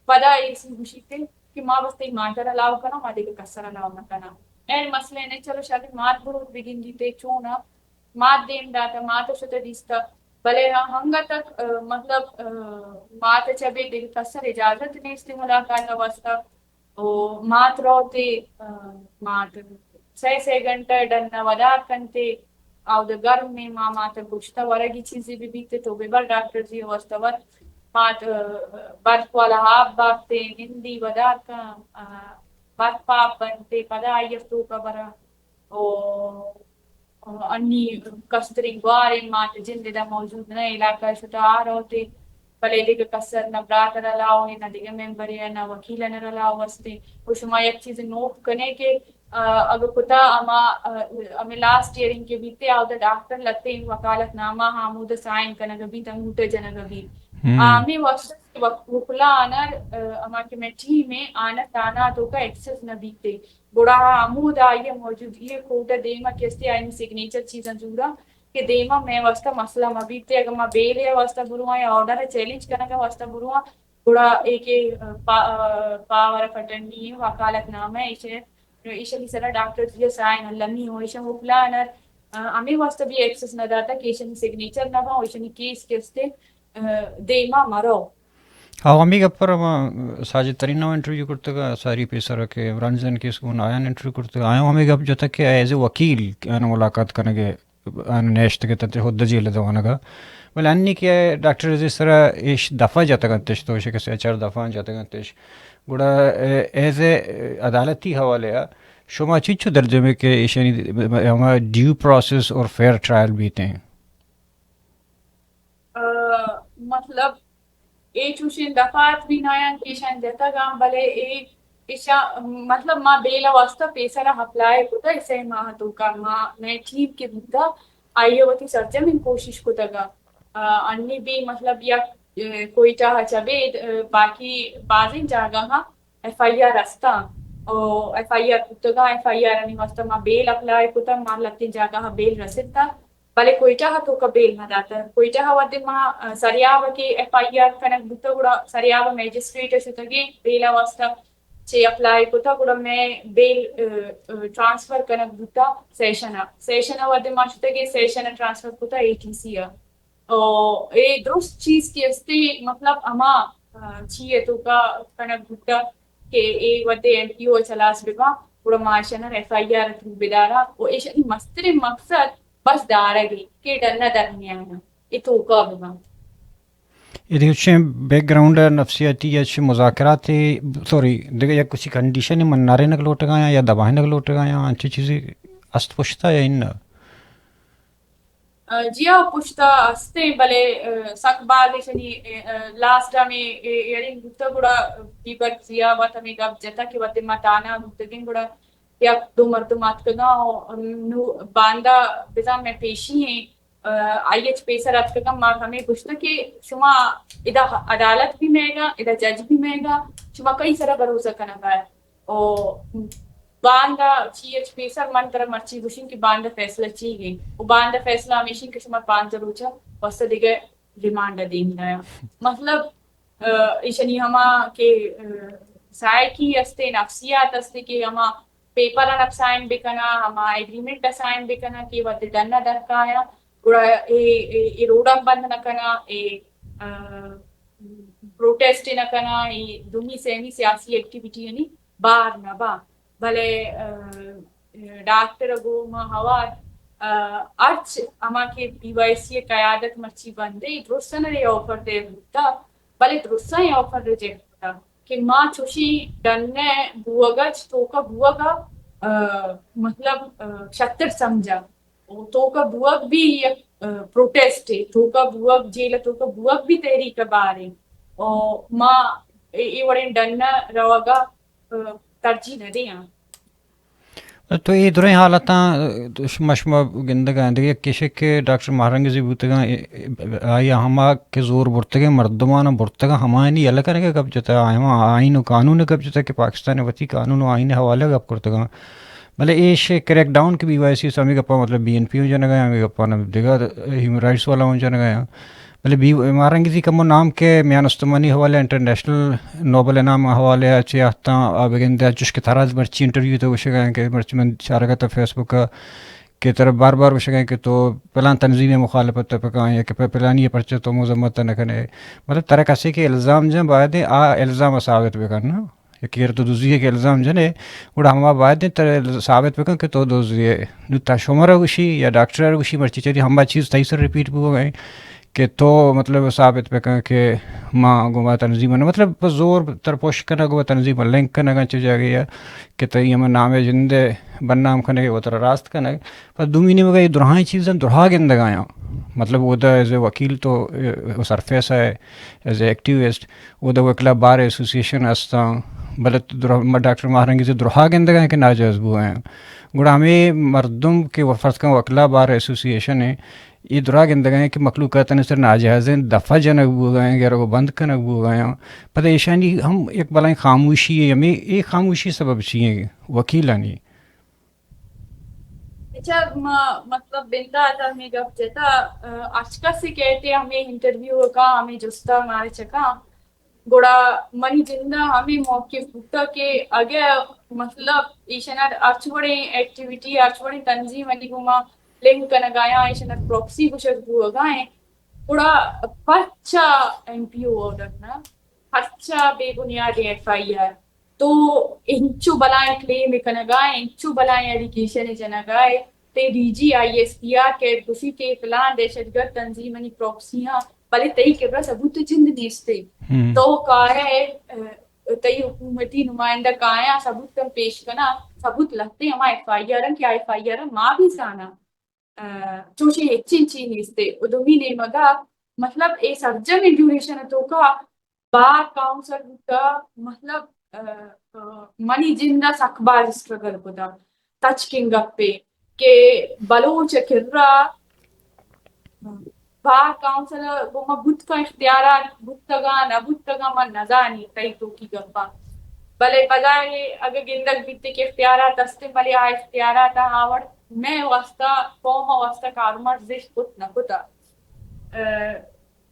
پدا ایسی گوشیتے کہ ماں بس تی ماں تر الاؤ کنا ماں دیکھ کسر الاؤ نہ کنا این مسئلے نے چلو شاید مات بروت بگن دیتے چونا مات دیم داتا مات شتا دیستا بلے ہنگا تک مطلب مات چبے دل کسر اجازت نہیں استے ملاقات کا واسطہ او مات روتے مات سے گھنٹہ ڈننا ودا کنتے او دا گرم میں ماتا گوشتا ورگی چیزیں بھی بیتے تو بھی بر ڈاکٹر جی واسطہ ور مات برف والا ہاپ باپتے نندی ودا کا برف پاپ بنتے پدا آئیفتو کا برا او انی کستری گوارے مات جن دا موجود نہ علاقہ شتا آ روتے بلے دیکھ کسر نہ براتر الاؤ نہ دیکھ ممبر ہے نہ وکیل نہ الاؤ واسطے وہ شما یک چیز نوٹ کنے کہ اگر کتا اما لاسٹ ایئرنگ کے بیتے آو دا ڈاکٹر لگتے ہیں وکالت نامہ حامود سائن کنگا بھی تنگوٹے جنگا بھی آمی وقت وکلا آنر اما کے میں ٹیم میں آنر تانا تو کا ایکسس نہ بیتے بڑا عمود آئیے موجود یہ کوٹا دیما کیستے آئین سگنیچر چیزاں جورا کہ دیما میں واسطہ مسئلہ مبیتے اگر میں بیلے واسطہ بروہاں یا آرڈر ہے چیلنج کرنے کا واسطہ بروہاں بڑا ایک پاور اف اٹرنی ہے وکالت نام ہے ایشن سرا ڈاکٹر جی سائن لمی ہو ایشن وکلانر ہمیں واسطہ بھی ایکسس نہ داتا کہ ایشن سگنیچر نہ ہو ایشن کیس کیستے دیما مرو
عوامی گپر ساجد ترین نو انٹرویو کرتے گا ساری پیسر کے رنزن کیس کو آیا انٹرویو کرتے گا آیا ہمیں گپ جو تک کہ ایز اے وکیل ملاقات کرنے کے نیشت کے تنتے خود جیل دوانا گا بل انی کہ ڈاکٹر جس طرح ایش دفعہ جاتا گا تش تو کسی چار دفعہ جاتا گا تش گوڑا ایز اے عدالتی حوالے شما چیچو درجے میں کہ ایشانی ہمارا ڈیو پروسیس اور فیئر ٹرائل بیتے ہیں
مطلب اے چوشن دفعات بھی نایاں کیشان دیتا گا بلے اے ایشا مطلب ماں بیلا واسطہ پیسرا اپلائی کتا اسے ماں تو کا ماں میں ٹھیک کے بتا آئیے وقتی سرجم ان کوشش کتا گا انی بھی مطلب یا کوئی چاہا چبے باقی بازیں جاگا ہاں ایف آئی آر رستا او ایف آئی آر کتا گا ایف آئی آر انی واسطہ ماں بیل اپلائی کتا ماں لگتی جاگا ہاں بیل رستا بلے کوئی چاہا تو کا بیل نہ داتا کوئی چاہا ودے ماں سریاو کے ایف آئی آر کنک بتا گوڑا سریاو میجسٹریٹ شتگی بیلا واسطہ چے اپلائی کتا گوڑا میں بیل ٹرانسفر کنک بتا سیشنا ودے ماں شتگی سیشنا ٹرانسفر کتا اے ٹی سی او اے درست چیز کی استے مطلب اما چیئے تو کا کنک بتا کہ اے ودے ایم پی او چلاس بگا گوڑا معاشنا ایف آئی آر بدارا او ایشنی مستر مقصد بس دارگی کہ ڈرنا درمیانا یہ تو کا بگا
یہ دیکھیں بیک گراؤنڈ نفسیاتی یا مذاکرات سوری دیکھ یا کسی کنڈیشن من نارے نگ لوٹ گایا یا دبائیں نگ لوٹ گایا انچی چیزیں است پشتا یا ان
جی ہاں پشتا استے بلے سک بعد شنی لاسٹ میں ایرنگ گتا گڑا بیبر زیا وات میں گب جتا کہ وات ماتانا گتگین گڑا یا دو مردمات کنا باندہ بزا میں پیشی ہیں آئی ایچ پیسر ات کم ماں ہمیں گشتا کہ شما ادا عدالت بھی مہنگا ادا جج بھی مہنگا شما کئی سارا بھروسہ کنا گا او باندہ چی ایچ پیسر من طرح مرچی گوشن کی باندہ فیصلہ چی گئی وہ باندہ فیصلہ ہمیشہ کہ شما باندہ روچا واسطہ دیگے ریمانڈ دیں گا مطلب ایشنی ہما کہ سائیکی استے نفسیات استے کہ ہما پیپر ان سائن بکنا ہما ایگریمنٹ سائن بکنا کہ وقت ڈننا درکایا گوڑا اے روڈا بند نکنا اے پروٹیسٹ نکنا اے دومی سیمی سیاسی ایکٹیویٹی یعنی باہر نہ با بھلے ڈاکٹر گو ما ہوار ارچ اما کے بی وائی سی قیادت مرچی بندے درستن رے آفر دے ہوتا بلے درستن رے آفر ریجیکٹ ہوتا کہ ماں چوشی ڈننے بوگا تو کا بوگا مطلب شتر سمجھا تو کا بوگ بھی پروٹیسٹ ہے تو کا بوگ جیل تو کا بوگ بھی تحریک بار ہے اور ماں یہ وڑیں ڈننا روگا ترجیح نہ دیں
تو یہ دریں حالتاں مشمہ گندگاں دیکھے کشے کے ڈاکٹر مہرنگ زی بوتگاں آیا ہما کے زور برتگے مردمانہ برتگاں ہمائنی اللہ کرے گا کب جتا آئین و قانون کب جتا کہ پاکستان وتی قانون و آئین حوالے گپ کرتگاں بلے ایش کریک ڈاؤن کی بھی ویسی سمی گپا مطلب بی این پی ہو جانا گیا ہمیں گپا نہ دیگا ہیومن رائٹس والا ہو جانا گیا بلے بی مہرنگ زی کمو نام کے میان استمانی حوالے انٹرنیشنل نوبل انعام حوالے اچھی آتا آبگن دیا چش کے تھراز مرچی انٹرویو تو وشے گئے کہ مرچی من چارگا تھا فیس بک کی طرف بار بار وشے گئے کہ تو پلان تنظیم مخالفت پکائیں یا کہ پلان یہ پرچہ تو مذمت نہ کرے مطلب طرح کسی کے الزام جن بعد آ الزام ثابت بھی کرنا کہ تو دوسری کے الزام جنے وڑا ہما بعد ثابت بکن کہ تو دوسری نتا شمارا گوشی یا ڈاکٹر گوشی مرچی چاہیے ہم چیز تئی سر ریپیٹ بھی ہو گئے کہ تو مطلب ثابت بکن کہ ماں گوا تنظیم مطلب زور ترپوش کرنا گوا تنظیم لنک کرنا گا چیز گئی ہے کہ تئی ہم نام جندے بنام کھنے وہ تر راست کھنے پر دومینی میں گئی درہائی چیزیں درہا گندگایا مطلب وہ دا ایز اے وکیل تو سرفیس ہے ایز اے ایکٹیوسٹ وہ دا وکلا بار ایسوسیشن ہستا بلت ڈاکٹر مہرنگ سے درہا گندگایا کہ ناجائز بو ہیں گوڑا ہمیں مردم کے فرض کا وکلا بار ایسوسیشن ہے یہ درا گندگاہیں کہ مخلوقات سر ناجائزیں دفع جنک بو گئے غیر کو بند کنک بو گئے پتہ ایشانی ہم ایک بلائیں خاموشی ہے ہمیں ایک خاموشی سبب چاہیے وکیلانی
اچھا مطلب بندہ تھا ہمیں گپ جتا اشکا سے کہتے ہمیں انٹرویو کا ہمیں جستا ہمارے چکا گوڑا منی جندہ ہمیں موقف ہوتا کہ اگر مطلب ایشن ارچ بڑے ایکٹیویٹی ارچ بڑے تنظیم علی گما لنک کنگایا ایشن پروکسی کچھ بو گائیں گوڑا پچا ایم پی او آرڈر پچا بے بنیاد ایف آئی آر تو انچو بلائیں کلیم کنگائیں انچو بلائیں ایڈیکیشن جنگائے تے D G I S P R کے کسی کے فلان دہشت گرد تنظیمنی پروکسیاں بلے تئی کے برا ثبوت جند نیستے تو کارے تئی حکومتی نمائندہ کایا ثبوت کم پیش کرنا ثبوت لگتے ہما ایف آئی آر کیا ایف آئی آر ماں بھی سانا چوچے ہچن چی نیستے ادومی نے مگا مطلب اے سرجم ڈیوریشن تو کا بار کاؤنسل کا مطلب منی جندہ سکبار اسٹرگل کدا تچ کنگ پہ کہ بلوچ کرا بار کاؤنسل گوما بت کا اختیارات بتگا نہ بتگا من نزانی کئی تو کی گپا بلے بجائے اگر گندگ بیتے کے اختیارات دستے بلے آ اختیارات آوڑ میں واسطہ قوم واسطہ کارمر زش کت نہ کتا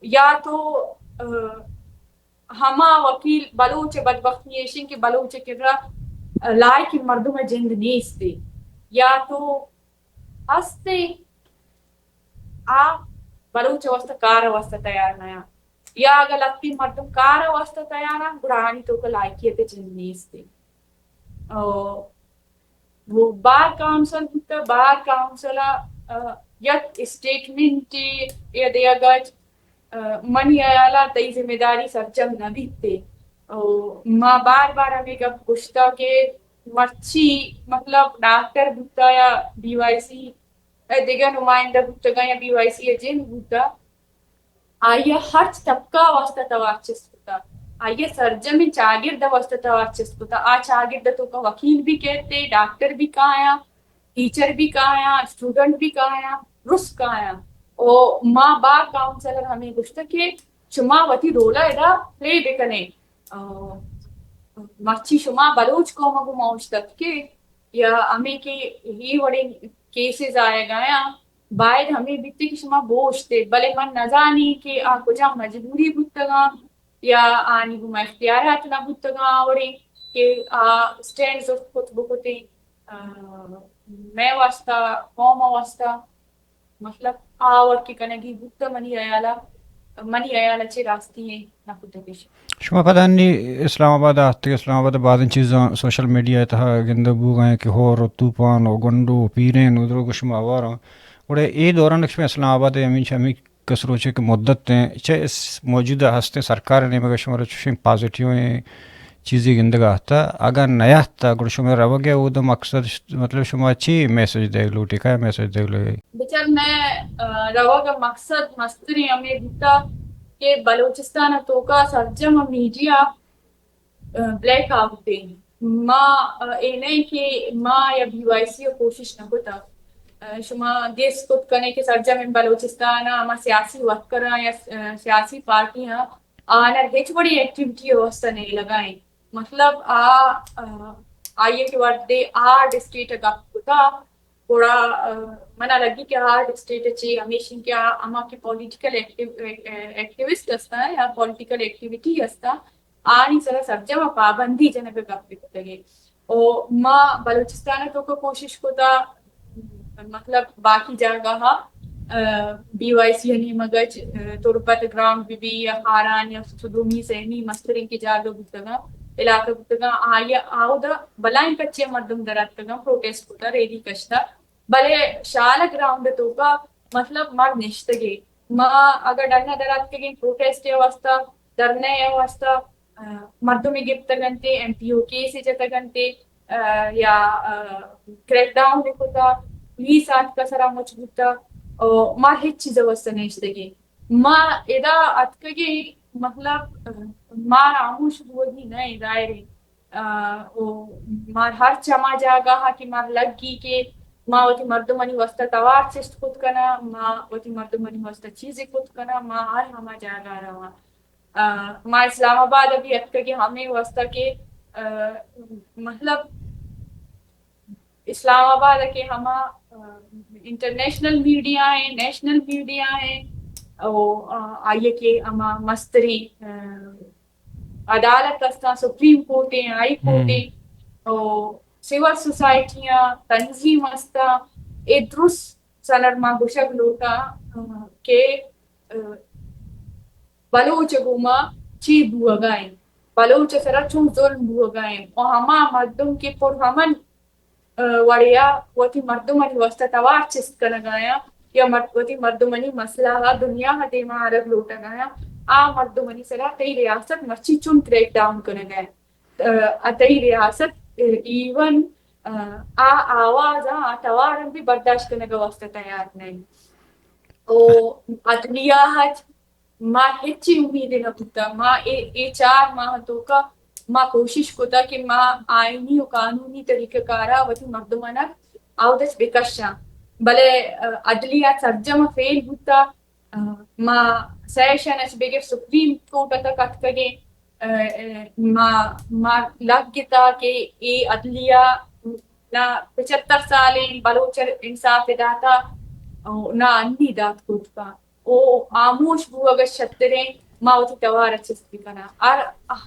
یا تو ہما وکیل بلوچ بدبختی ایشن کے بلوچ کرا لائق مردم جند نیستے یا تو ہستے آ بلوچ واسطہ کار واسطہ تیار نیا یا اگر لگتی مردم کار واسطہ تیار گرانی تو کا لائقیت جند نیستے وہ بار کاؤنسل ہوتا بار کاؤنسل یک اسٹیٹمنٹ یا دیا گج منی آیالا تئی ذمہ داری سرچم نہ دیتے ماں بار بار ہمیں گپ پوچھتا کہ مرچی مطلب ڈاکٹر بھتا یا بی وائی سی دیگر نمائندہ بھتا یا بی وائی سی ایجنٹ بھتا آئیے ہر طبقہ واسطہ توارچس ہوتا آئیے سرجم چاگرد واسطہ توارچس ہوتا آ چاگرد تو کا وکیل بھی کہتے ڈاکٹر بھی کہایا ٹیچر بھی کہایا اسٹوڈنٹ بھی کہایا رس کہایا او ماں باپ کاؤنسلر ہمیں گوشتا کہ شما وتی رولا ادا پلے بکنے مرچی شما بلوچ کو مگو موشتت کے یا ہمیں کہ ہی وڑے کیسز آئے گایا باید ہمیں بیتے کہ شما بوشتے بلے من نزانی کہ آ کجا مجبوری بودتگا یا آنی گما اختیارات نہ بودتگا وڑے کہ سٹینڈز اف خود بکتے میں واسطہ قوم واسطہ مطلب آور کی کنگی بودتا منی ایالا چے راستی ہیں نہ خود پیش
شما پتہ نہیں اسلام آباد آتے اسلام آباد بعض چیزاں سوشل میڈیا تھا گندہ بو گئے کہ ہور طوفان و گنڈو پیرین ادھر کو شما آوارا وڑے اے دوران شما اسلام آباد امین شمی کسروچے کہ مدت ہیں چاہے اس موجودہ ہستے سرکار نے مگر شما رچوشیں پازیٹیو ہیں چیزی گندگا آتا اگر نیا تھا گر شما رو گیا وہ دو مقصد مطلب شما اچھی میسیج دے لو ٹھیک ہے میسیج دے لو
بچر میں روا کا مقصد مستری ہمیں دیتا کہ بلوچستان تو کا سرجم میڈیا بلیک آؤٹ دیں ما اے نہیں کہ ما یا بی وائی سی کوشش نہ ہوتا شما دیس خود کرنے کے سرجم بلوچستان اما سیاسی وکراں یا سیاسی پارٹیاں آنر ہچ بڑی ایکٹیویٹی واسطہ نہیں لگائیں مطلب آئیے کہ وردے ڈسٹریٹ گپ ہوتا تھوڑا منا لگی کہ ڈسٹریٹ اچھی ہمیشہ کیا اما کی پولیٹیکل ایکٹیوسٹ ہستا یا پولیٹیکل ایکٹیویٹی ہستا آنی سر سرجم پابندی جنک گپ ہوتگے او ما بلوچستان تو کو کوشش کوتا مطلب باقی جگہ be Y C honey مگج Turbat ground بھی یا خاران یا صدومی سہنی مسترین کی جاگہ بودگا علاقہ بودگا آیا آو دا بلائیں کچے مردم دراتگا پروٹیسٹ ہوتا ریلی کشتا بلے شال گراؤنڈ تو کا مطلب مر نشتگے ما اگر ڈرنا دراتگے پروٹیسٹ یا واسطہ درنے یا واسطہ مردمی گپتگنتے ایم پی او کے سے جتگنتے یا کریک ڈاؤن دیکھوتا پولیس آت کا سرا مجبوتا ما ہیچ چیز واسطہ نشتگے ما ادا اتکگے مطلب ما آموش بودی نئے دائرے مار ہر چما جاگا کہ مار لگی کہ ما وتی مردمانی واسطہ توار چست خود کنا ما وتی مردمانی واسطہ چیزیں خود کنا ما ہر ہما جاگا رہا ما اسلام آباد ابھی اتکگے ہمیں واسطہ کے مطلب اسلام آباد کے ہما انٹرنیشنل میڈیا ہے نیشنل میڈیا ہے آئیے کہ ہما مستری عدالت استا سپریم کورٹ ہیں ہائی کورٹ ہیں سول سوسائٹیاں تنظیم استا اے درست سنر ما گشک لوٹا کہ بلوچ گوما چی بوگائیں بلوچ سرا چون ظلم بوگائیں اور ہما مردم کے پر ہمن وڑیا وتی مردمانی واسطہ توار چست کنگایا یا وتی مردمانی مسئلہ دنیا ہتیما عرب لوٹا گایا مردمانی سرا تی ریاست مرچی چون کریک ڈاؤن کنگایا تی ریاست ایون آواز توارم بھی برداشت کنگا واسطہ تیار نہیں عدلیہ ما ہچی امید نہ ہوتا ما اے 4 ماہ تو کا ما کوشش کوتا کہ ما آئینی و قانونی طریقہ کارا وتی مردمانا آودس بکشا بلے عدلیہ سرجم فیل ہوتا ما سیشن اس بگر سپریم کورٹ تک اتکگے ما لگ گتا کہ اے عدلیہ نہ 75 سالیں بلوچ انصاف داتا نہ انی دات خود کا او آموش بو اگر شتریں ما ہوتی توار اچھستی کنا اور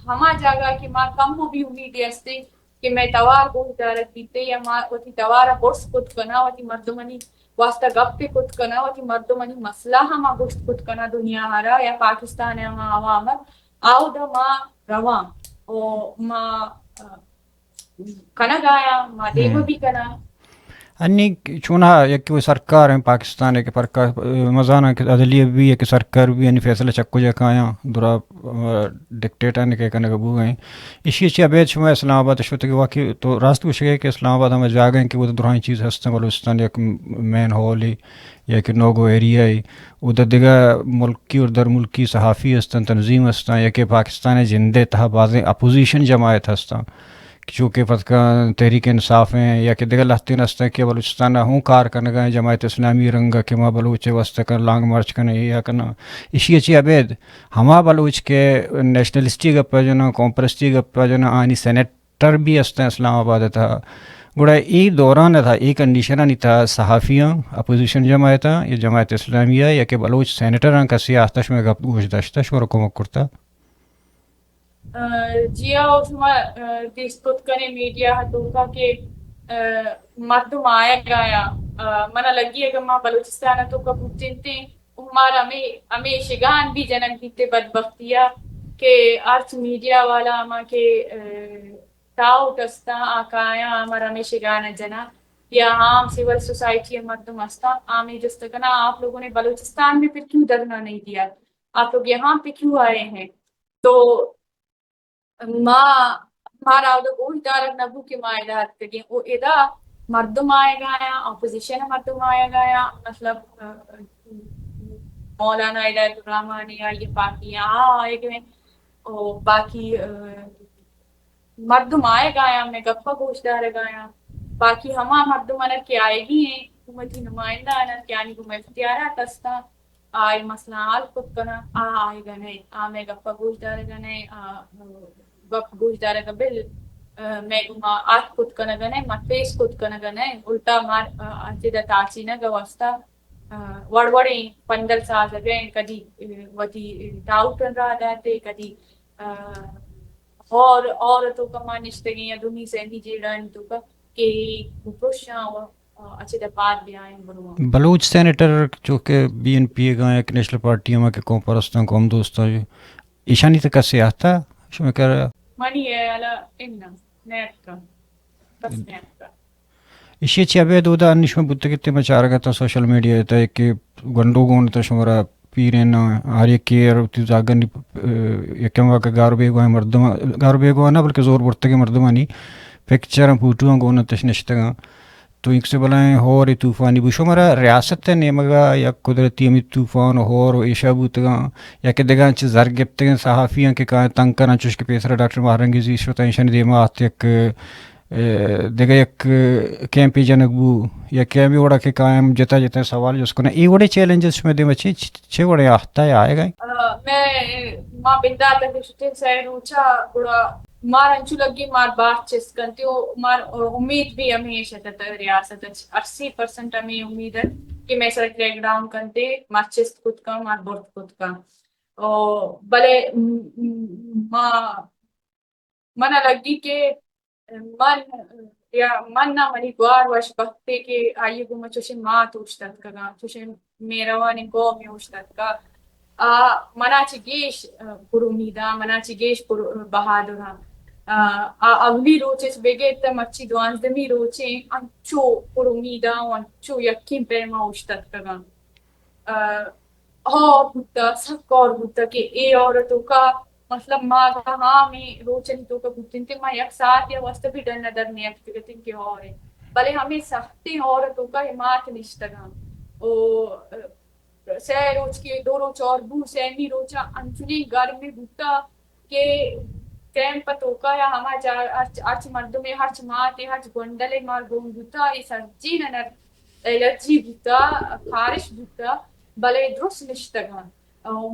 ہما جاگا کہ ما کم ہو بھی امید استے کہ میں توار کو ادارت دیتے یا ما ہوتی توارا برس کت کنا ہوتی مردمانی واسطہ گپ پہ کت کنا ہوتی مردمانی مسئلہ ہما گشت کت کنا دنیا ہرا یا پاکستان ہما عوامت آو دا ما روان او ما کنا گایا ما دیو بھی کنا
انی چونہ یک سرکار ہیں پاکستان کے مزانہ کہ عدلیہ بھی ہے کہ سرکار بھی یعنی فیصلہ چکو جکایا درا ڈکٹیٹر نے کہ کنے گبو گئیں اسی اچھی ابید شما اسلام آباد شوتے کہ واقعی تو راست پوچھ گئے کہ اسلام آباد ہمیں جا گئے کہ وہ درائیں چیز ہستے بلوچستان یک مین ہال ہے یا کہ نوگو ایریا ہے ادھر دیگا ملکی اور در ملکی صحافی ہستن تنظیم ہستن یا کہ پاکستان جندے تہا بعضیں اپوزیشن جماعت ہستن چونکہ فتقہ تحریک انصاف ہیں یا کہ دیگر لہتین ہستے کہ بلوچستان ہوں کار کرنے گئے جماعت اسلامی رنگا کہ ما بلوچ واسطے کر لانگ مارچ کرنے یا کرنا اسی اچھی عبید ہما بلوچ کے نیشنلسٹی گپا جنا کمپرسٹی گپا جنا آنی سینٹر بھی ہستے ہیں اسلام آباد تھا گوڑا ای دوران تھا ای کنڈیشن نہیں تھا صحافیاں اپوزیشن جماعت یا جماعت اسلامیہ یا کہ بلوچ سینٹر کا سیاستش میں گپ گوش داشتش اور حکومت کرتا
جیا شما دیستوت کنے میڈیا ہتوکا کہ مردم آیا گایا منا لگی ہے کہ ما بلوچستان تو کا بوچنتے ہمارا ہمیں شگان بھی جنک دیتے بدبختیا کہ آرچ میڈیا والا ما کے تاؤ دستا آکایا ہمارا ہمیں شگان جنا یا عام سول سوسائٹی مردم ہستا عامی جستکنا آپ لوگوں نے بلوچستان میں پھر کیوں دھرنا نہیں دیا آپ لوگ یہاں پہ کیوں آئے ہیں تو ہمارا کوئی دارک نبو کے معاہدات کریں وہ ادا مردم آئے گایا اپوزیشن مردم آئے گایا مطلب مولانا ہدایت الرحمن یا یہ پارٹیاں آئے گئے اور باقی مردم آئے گایا میں گپا گوشت دار گایا باقی ہما مردم انر کے آئے گی ہیں حکومتی نمائندہ انر کے آنی کو اختیارات استا آئی مسئلہ حال خود کنا آئے گنے میں گپا گوشت دار گنے گپ گوشت دار گا بل میں گما آت خود کنا گنے مت فیس خود کنا گنے الٹا مار جدہ تاچی نگا واسطہ وڑیں 15 سال گئے کدی وتی ڈاؤٹن رہا جاتے کدی اور عورتوں کا مانشتگی یا دنی سے نیچے ڈائن تو کا کہ پروشاں اچھے دا بعد بھی آئیں بنوا
بلوچ سینٹر جو کہ بی این پی اے گایا کہ نیشنل پارٹیاں میں کہ قوم پرستان قوم دوستان جو ایشانی تک کسی آتا شو میں کہہ رہا
منی ہے علا اننا نیٹ کا بس نیٹ کا
اسی چیابے دودا انش میں بودتے کتے میں چارہ گا تا سوشل میڈیا تا ہے کہ گنڈو گون تا شمارا پیرین ہر ایک کیر تیز آگن یکم واقع گارو بیگو ہے مردم گارو بیگو ہے نا بلکہ زور بڑھتے گے مردمانی پکچر ہم پوٹو ہم گونا تشنشتگا تو ایک سے بلائیں ہور طوفانی بوشو مرا ریاست نیمگا یا قدرتی امی طوفان ہور و ایشا بوتگا یا کہ دگا چھ زرگبتگا صحافیاں کے کہاں تنگ کرنا چوش کے پیسرا ڈاکٹر مہرنگی زی شو تنشن دیما آتے ایک دیگا یک کیمپی جنگ بو یا کیمپی وڑا کے قائم جتا جتا سوال جس کو نا ای وڑے چیلنجز میں دے مچی چھے وڑے آتا ہے آئے گئے
میں ماں بندہ تک شتن سے روچا بڑا مار انچو لگی مار بات چس کرتی ہو مار امید بھی ہمیشہ تتا ریاست 80% ہمیں امید ہے کہ میں سر کریک ڈاؤن کرتے مار چست خود کا مار بورت خود کا بلے منا لگی کہ من نہ منی گوار وش بختے کہ آئیے گو چوشن ماں توشتت کا چوشن میرا وانی قومی اوشتت کا منا چی گیش پر امیدا منا چی گیش پر بہادرہ اگلی روچے بگے تم اچھی دوانزدمی روچے انچو پر امیدا انچو یقین پیما اوشتت کا بھتا سکار بھتا کہ اے عورتوں کا مطلب ماں ہاں میں روچن تو کا بھتن تے ماں یک ساتھ یا واسطہ بھی ڈر ندر نہیں اکتگتن کے اور ہے بلے ہمیں سختی عورتوں کا حمایت نشتگا سہ روچ کے 2 روچ اور بو سہمی روچا انچنی گھر میں بھتا کہ ٹیم پتو کا یا ہما ہرچ مردوں میں ہرچ ماتے ہرچ گنڈلے مار گون بھتا یہ سرجی ننر الرجی بھتا خارش بھتا بلے درست نشتگا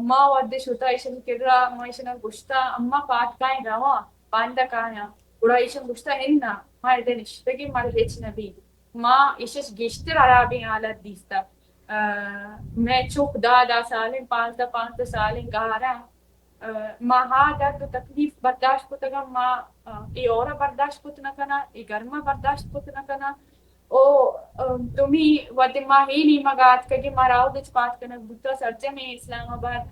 ماں ودش ہوتا ایشن کرا ماں ایشن گشتا اما پات کائیں روا پاندا کایا بڑا ایشن گشتا ہننا ماں ادھے نشتگی مار ہیچ نبی ماں ایشش گشتر عرابی حالت دیستا میں چوک 10 سالیں 5 سالیں گارا ماں ہاں درد تکلیف برداشت کو تگا ماں ای اورا برداشت کو نہ کنا ای گرما برداشت کو نہ کنا او تمہیں ود ماں ہی نہیں مگات کہ ماراو دچ پات کنک بوتا سرچے میں اسلام آباد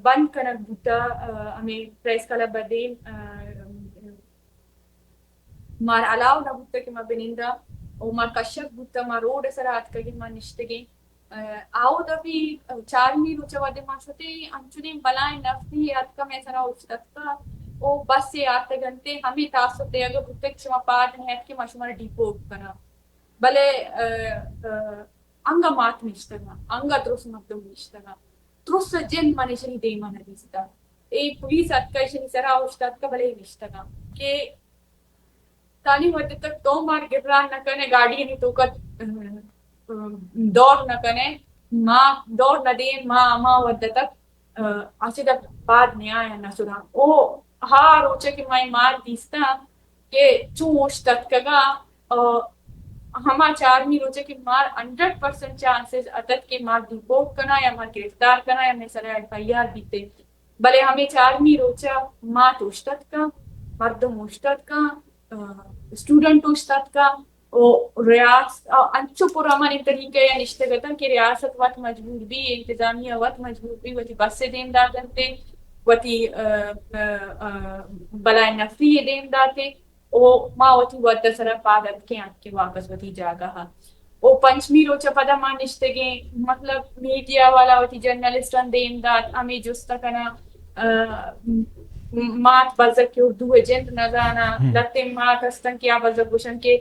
بند کنک بوتا ہمیں پریس کلب بدین مار علاو نہ بوتا کہ ماں بنندہ او مار کشک بوتا ماں روڈ سرات کہ ماں نشتگی آو دبی 4 میل روچا ودے ماں شوتے انچنی بلائیں نفتی حد میں سرا اوچتت کا او بس سے آتے گھنٹے ہمیں تاسو دے اگر بوتا کہ شما پاٹ نہیں ہے کہ ماں شما ڈیپو کنا بلے انگا مات نشتگا انگا تروس مردم نشتگا تروس جن منشنی دیما ندیستا ای پولیس اتکایشنی سرا اوشتات کا بلے نشتگا کہ تانی ہوتے تک تو مار گران نہ کنے گاڑی نہیں تو کا دوڑ نہ کنے ماں دوڑ نہ دین ماں ودہ تک اچھے تک بعد نہیں آیا نہ سنا او ہاں روچے کہ ماں مار دیستا کہ چوش تک کگا ہما 4 می روچے کہ مار 100% چانسز اتت کہ مار ڈیپورٹ کنا یا مار گرفتار کنا یا میں سرا FIR بیتے بلے ہمیں 4 می روچا ماں توشتت کا مردم اوشتت کا اسٹوڈنٹ اوشتت کا او ریاست انچو پرامن طریقے یا نشتگتن کہ ریاست وقت مجبور بھی انتظامیہ وقت مجبور بھی وتی بس سے دیم داتے وتی بلائیں نفری دیم داتے او ماں وتی ود سرا پادت کے آنکھ کے واپس وتی جاگا ہا او 5 روچا پدا ماں نشتگے مطلب میڈیا والا وتی جرنلسٹان دیم دات ہمیں جستا کنا مات بزک کے اردو ایجنٹ نزانا لتے مات استن کیا بزک گوشن کے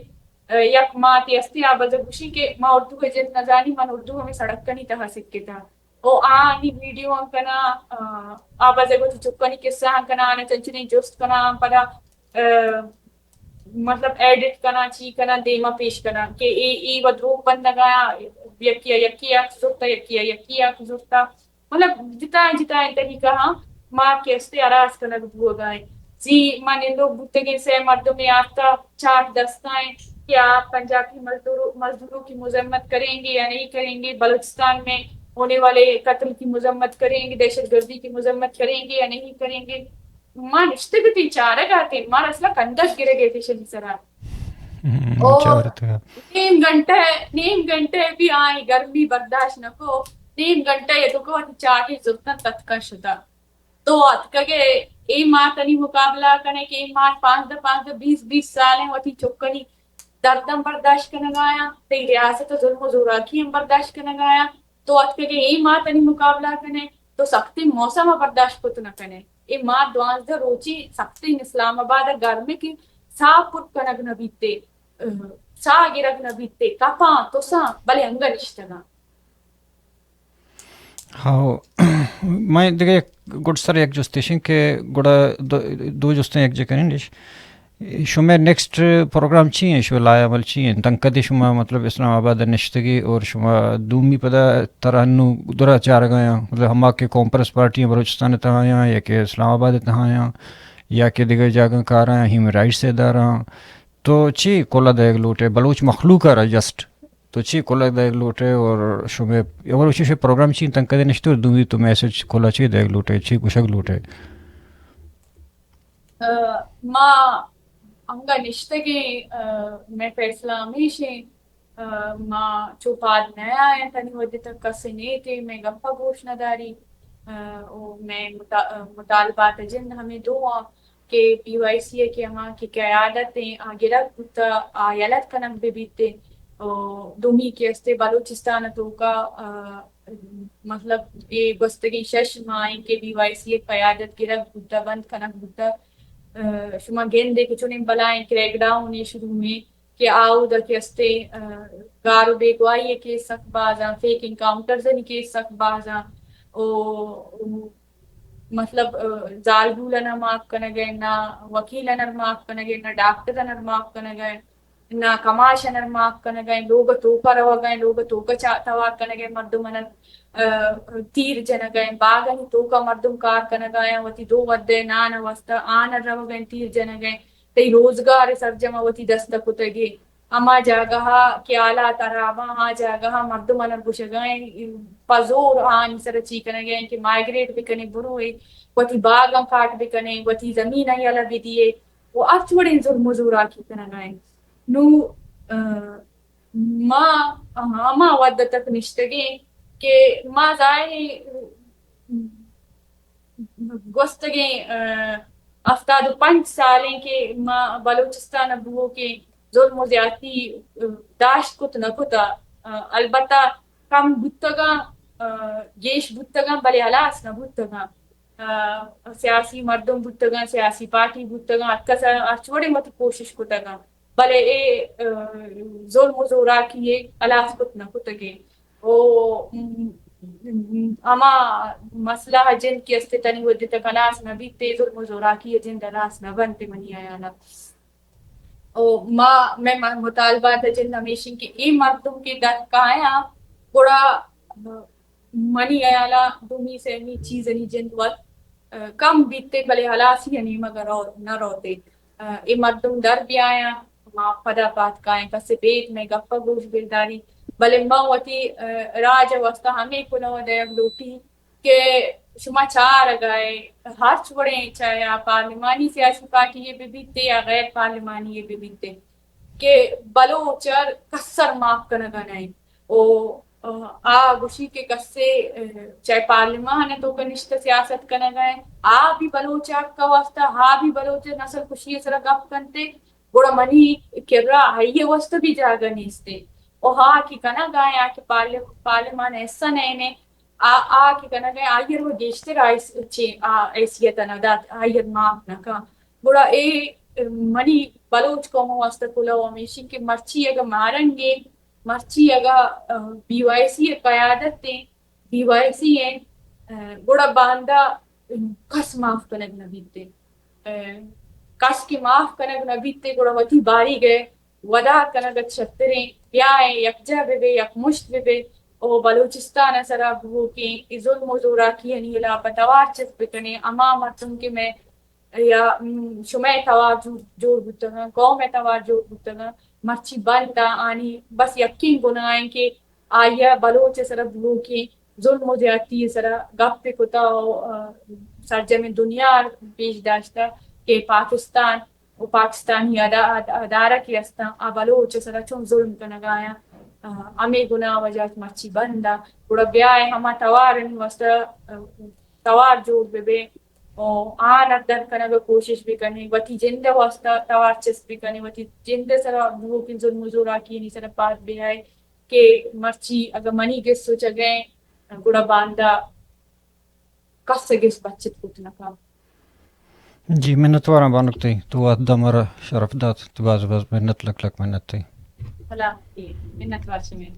یک مات استی بزک گوشن کے ماں اردو ایجنٹ نزانی من اردو ہمیں سڑک کنی تہا سکے تھا او آنی ویڈیو کنا بزک گوشن چکانی قصہ کنا آنے چنچنی جست کنا پدا مطلب ایڈٹ کرنا چی کرنا دیما پیش کرنا کہ ای ودرو بند گایا یکیا زرتا یکیا زرتا مطلب جتائیں طریقہ ہاں ماں کے استے اراز کرنا ہو گائیں جی من لوگ بتگی سے مردوں میں آفتا چار دستائیں کہ آپ پنجابی مزدوروں کی مذمت کریں گے یا نہیں کریں گے، بلوچستان میں ہونے والے قتل کی مذمت کریں گے، دہشت گردی کی مذمت کریں گے یا نہیں کریں گے. ماں نشتے بھی تین چار گاتے ماں اصلا کندش گرے گئے تھے شنی سرا اور نیم گھنٹے بھی آئیں گرمی برداشت نہ کو نیم گھنٹے یہ تو کو چاٹی زبطن تتکا شدہ تو اھتگ اے ماں تنی مقابلہ کرنے کہ اے ماں 5 سال ہیں وتی چکنی دردم برداشت کرنے گایا تی ریاست ظلم و زوراکی ہم برداشت کرنے گایا تو اھتگ اے ماں تنی مقابلہ کرنے تو سختی موسم برداشت کت نہ کرنے اے ماں 12 روچی سختی اسلام آباد گھر میں کی سا پٹ کنگ نہ بیتے سا گرگ نہ بیتے کپاں تو سا بلے انگل اشتگا
ہاں میں دیکھے گڈ سر ایک جستیشن کہ گڑا دو جستیں ایک جگہ نش شما نیکسٹ پروگرام چی شو لایا عمل چی تنگ کدی شما مطلب اسلام آباد نشتگی اور شما دومی پدا ترانو درا چار گایا مطلب ہما کے کانفرنس پارٹیاں بلوچستان تہایا یا کہ اسلام آباد تہایا یا کہ دیگر جاگاں کاراں ہیومن رائٹس سے داراں تو چی کولا دیگ لوٹے بلوچ مخلوق ہے جسٹ تو چی کولا دیگ لوٹے اور شما اول چی پروگرام چی تنگ کدی نشتے اور دومی تو میسج کولا چی دیگ لوٹے چی کشک لوٹے
ماں انگا نشتگی میں فیصلہ ہمیشہ ماں چوپاد نیا ہے تنی ودی تک کسی نہیں تھے میں گپا گوش نہ داری میں مطالبات جن ہمیں دو کہ پی وائی سی کے ہماں کی قیادتیں گرک بتا آیالت کنم بے بیتے دومی کے استے بلوچستان تو کا مطلب یہ گستگی شش مائی کے پی وائی سی قیادت گرک بتا بند کنم بتا شما گیندے کہ چونیں بلائیں کریک ڈاؤن یہ شروع میں کہ آؤ دا کے استے گارو بے گوائی کے سک بازاں فیک انکاؤنٹر زنی کے سک بازاں مطلب زالبولنا معاف کرنے گئے نہ وکیلنا معاف کرنے گئے نہ ڈاکٹرنا معاف کرنے گئے نہ کماشنر معاف کرنے گئے لوگ توکا رہو گئے لوگ توکا توار کرنے گئے مردمن تیر جن گئے باغنی توکا مردم کار کرنے گئے وتی دو ودے نان وستا آن رہو گئے تیر جن گئے تی روزگار سرجمہ وتی دستک ہوتے اما جاگہا کہ آلہ ترابا ہاں جاگہا مردمن گوش گئے پزور آن سر چی کرنے گئے کہ مائگریٹ بھی کرنے بروئے وتی باغم کاٹ بھی کرنے وتی زمین ایالا بھی دیئے وہ ارچ بڑے ظلم و زورا کی کرنے گئے نو ماں ود تک نشتگی کہ ماں ظاہری گوستگی 75 سالیں کے ماں بلوچستان ابو کے ظلم و زیادتی داشت کت نہ کتا البتہ کم بتگا گیش بتگا بلے ہلاس نہ بتگا سیاسی مردم بتگا سیاسی پارٹی بتگا چھوڑے مت کوشش کتگا بلے اے ظلم و زورا کی ہلاس کت نہ کتگے اما مسئلہ جن کی استے تنی ودی تک ہلاس نہ بیتے ظلم و زورا کی جن ہلاس نہ بنتے منی آیانا ماں میں مطالبات جن ہمیشہ کہ ای مردم کے در کایا بڑا منی آیالا دومی سے امی چیز نہیں جن وقت کم بیتے بلے ہلاسی نہیں مگر نہ روتے ای مردم در بھی آیا ماں پدا پات کائیں کسے پیٹ میں گپا گوش بلداری بلے ماں وتی راج وستا ہمیں کنو دیگ لوٹی کہ شما چار گئے ہر چھوڑے چاہے پارلیمانی سیاسی پارٹی یہ بھی بیتے یا غیر پارلیمانی یہ بھی بیتے کہ بلوچر کسر معاف کرنا گنائیں گوشی کے کسے چاہے پارلیمان ہے تو کنشت سیاست کرنا گئے بھی بلوچا کا واسطہ بھی بلوچ نسل کشی سر گپ کنتے بڑا منی کرا ہے وسط بھی جاگا نیستے کی کنا گائے کہ پارلیمان ایسا نہیں کی کنا گئے آئیر وہ گیشتے ایسیت ندات آئیر معاف نہ کا بڑا منی بلوچ قوم واسطہ کلا ہمیشہ کہ مرچی اگا مارنگے مرچی اگا بی وائی سی قیادت دیں بی وائی سی ہیں بڑا باندہ کس معاف کنگ نہ بیتے کس کی معاف کنگ نہ بیتے گوڑا وتی باری گئے ودا کنگ چھتریں بیائیں یکجا بے یک مشت بے او بلوچستان سرا بو کی ظلم و زورا کی ہلا پتوار چس بکنے اما مردم کے میں یا شمع توار جوڑ بتگا قوم توار جوڑ بتگا مرچی بنتا آنی بس یقین بنائیں کہ آیا بلوچ سرا بو کی ظلم و زیادتی سرا گپ کتا سرجم دنیا پیش داشتا کہ پاکستان و پاکستانی ادارہ کی استا آ بلوچ سرا چون ظلم کنگایا ہمیں گناہ وجہ مرچی بندا گوڑا بیائے ہما توارن وستا توار جوڑ بے آن در کنگ کوشش بھی کرنے وتی جند واسطہ توار چس بھی کرنے وتی جند سرا بو کی ظلم و زورا کی نہیں سرا پات بھی ہے کہ مرچی اگر منی گس سو چگیں گوڑا باندھا کس گس بچت کتنا کام
جی منت وارا بانک تی تو ات دمر شرف دات تو باز باز منت لک لک منت تی
بھلا منت وارچ میں